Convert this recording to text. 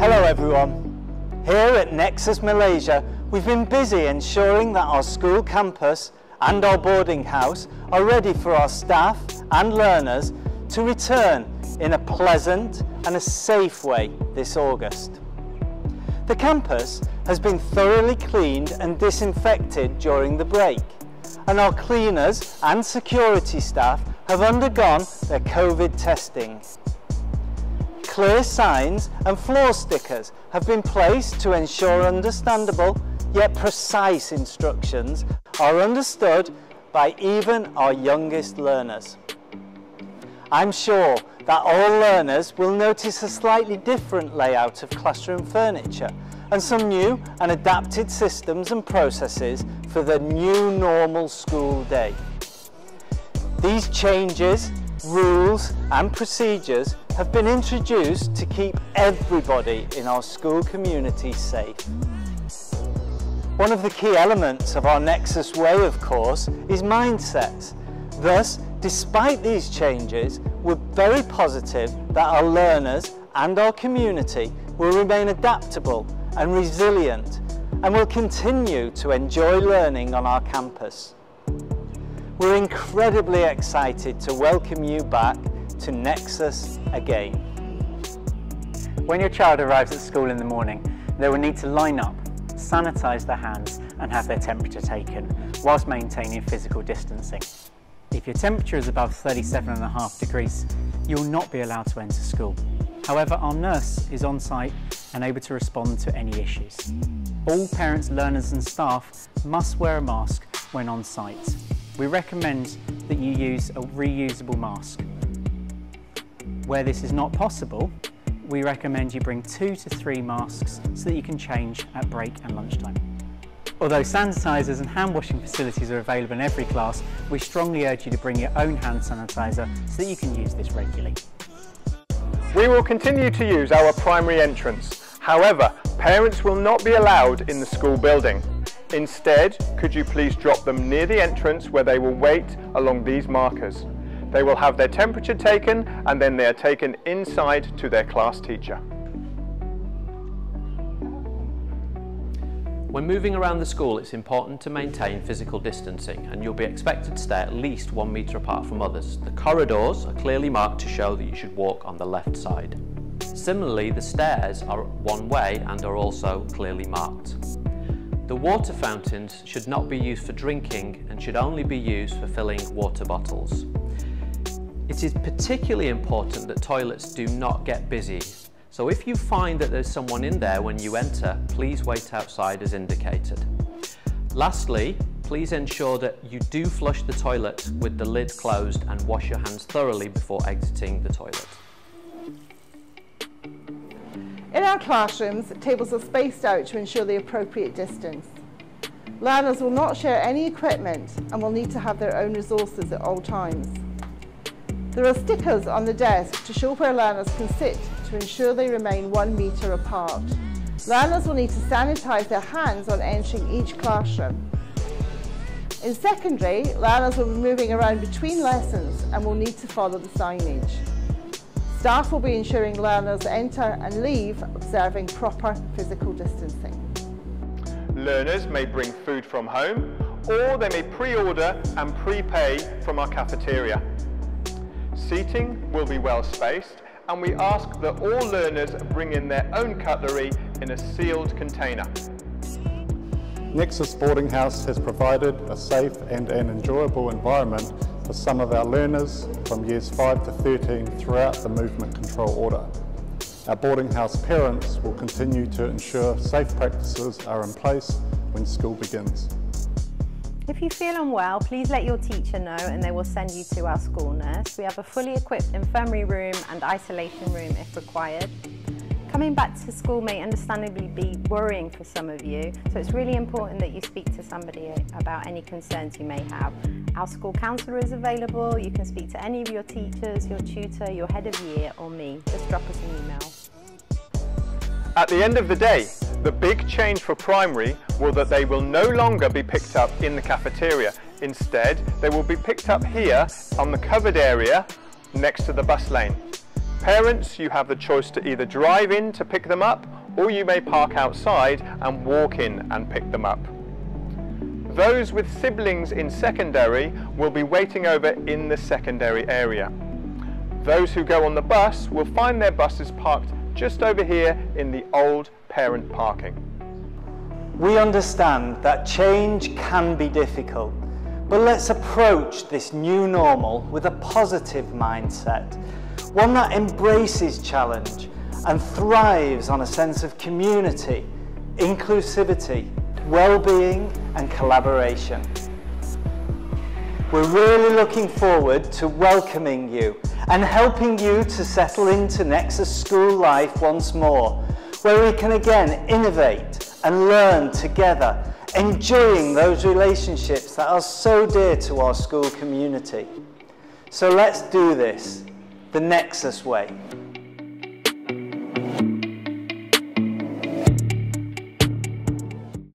Hello everyone. Here at Nexus Malaysia, we've been busy ensuring that our school campus and our boarding house are ready for our staff and learners to return in a pleasant and a safe way this August. The campus has been thoroughly cleaned and disinfected during the break, and our cleaners and security staff have undergone their COVID testing. Clear signs and floor stickers have been placed to ensure understandable yet precise instructions are understood by even our youngest learners. I'm sure that all learners will notice a slightly different layout of classroom furniture and some new and adapted systems and processes for the new normal school day. These changes, rules and procedures have been introduced to keep everybody in our school community safe. One of the key elements of our Nexus way, of course, is mindsets. Thus, despite these changes, we're very positive that our learners and our community will remain adaptable and resilient and will continue to enjoy learning on our campus. We're incredibly excited to welcome you back to Nexus again. When your child arrives at school in the morning, they will need to line up, sanitize their hands and have their temperature taken whilst maintaining physical distancing. If your temperature is above 37.5 degrees, you will not be allowed to enter school. However, our nurse is on site and able to respond to any issues. All parents, learners and staff must wear a mask when on site. We recommend that you use a reusable mask. Where this is not possible, we recommend you bring 2 to 3 masks so that you can change at break and lunchtime. Although sanitisers and hand washing facilities are available in every class, we strongly urge you to bring your own hand sanitiser so that you can use this regularly. We will continue to use our primary entrance. However, parents will not be allowed in the school building. Instead, could you please drop them near the entrance where they will wait along these markers. They will have their temperature taken and then they are taken inside to their class teacher. When moving around the school, it's important to maintain physical distancing and you'll be expected to stay at least 1 metre apart from others. The corridors are clearly marked to show that you should walk on the left side. Similarly, the stairs are one way and are also clearly marked. The water fountains should not be used for drinking and should only be used for filling water bottles. It is particularly important that toilets do not get busy. So if you find that there's someone in there when you enter, please wait outside as indicated. Lastly, please ensure that you do flush the toilet with the lid closed and wash your hands thoroughly before exiting the toilet. In our classrooms, tables are spaced out to ensure the appropriate distance. Learners will not share any equipment and will need to have their own resources at all times. There are stickers on the desk to show where learners can sit to ensure they remain 1 metre apart. Learners will need to sanitise their hands on entering each classroom. In secondary, learners will be moving around between lessons and will need to follow the signage. Staff will be ensuring learners enter and leave observing proper physical distancing. Learners may bring food from home or they may pre-order and prepay from our cafeteria. Seating will be well spaced and we ask that all learners bring in their own cutlery in a sealed container. Nexus Boarding House has provided a safe and an enjoyable environment for some of our learners from years 5 to 13 throughout the movement control order. Our boarding house parents will continue to ensure safe practices are in place when school begins. If you feel unwell, please let your teacher know and they will send you to our school nurse. We have a fully equipped infirmary room and isolation room if required. Coming back to school may understandably be worrying for some of you, so it's really important that you speak to somebody about any concerns you may have. Our school counsellor is available. You can speak to any of your teachers, your tutor, your head of year or me. Just drop us an email. At the end of the day, the big change for primary will that they will no longer be picked up in the cafeteria. Instead, they will be picked up here on the covered area next to the bus lane. Parents, you have the choice to either drive in to pick them up, or you may park outside and walk in and pick them up. Those with siblings in secondary will be waiting over in the secondary area. Those who go on the bus will find their buses parked just over here in the old parent parking. We understand that change can be difficult, but let's approach this new normal with a positive mindset, one that embraces challenge and thrives on a sense of community, inclusivity, well-being and collaboration. We're really looking forward to welcoming you and helping you to settle into Nexus school life once more, where we can again innovate and learn together, enjoying those relationships that are so dear to our school community. So let's do this the Nexus way.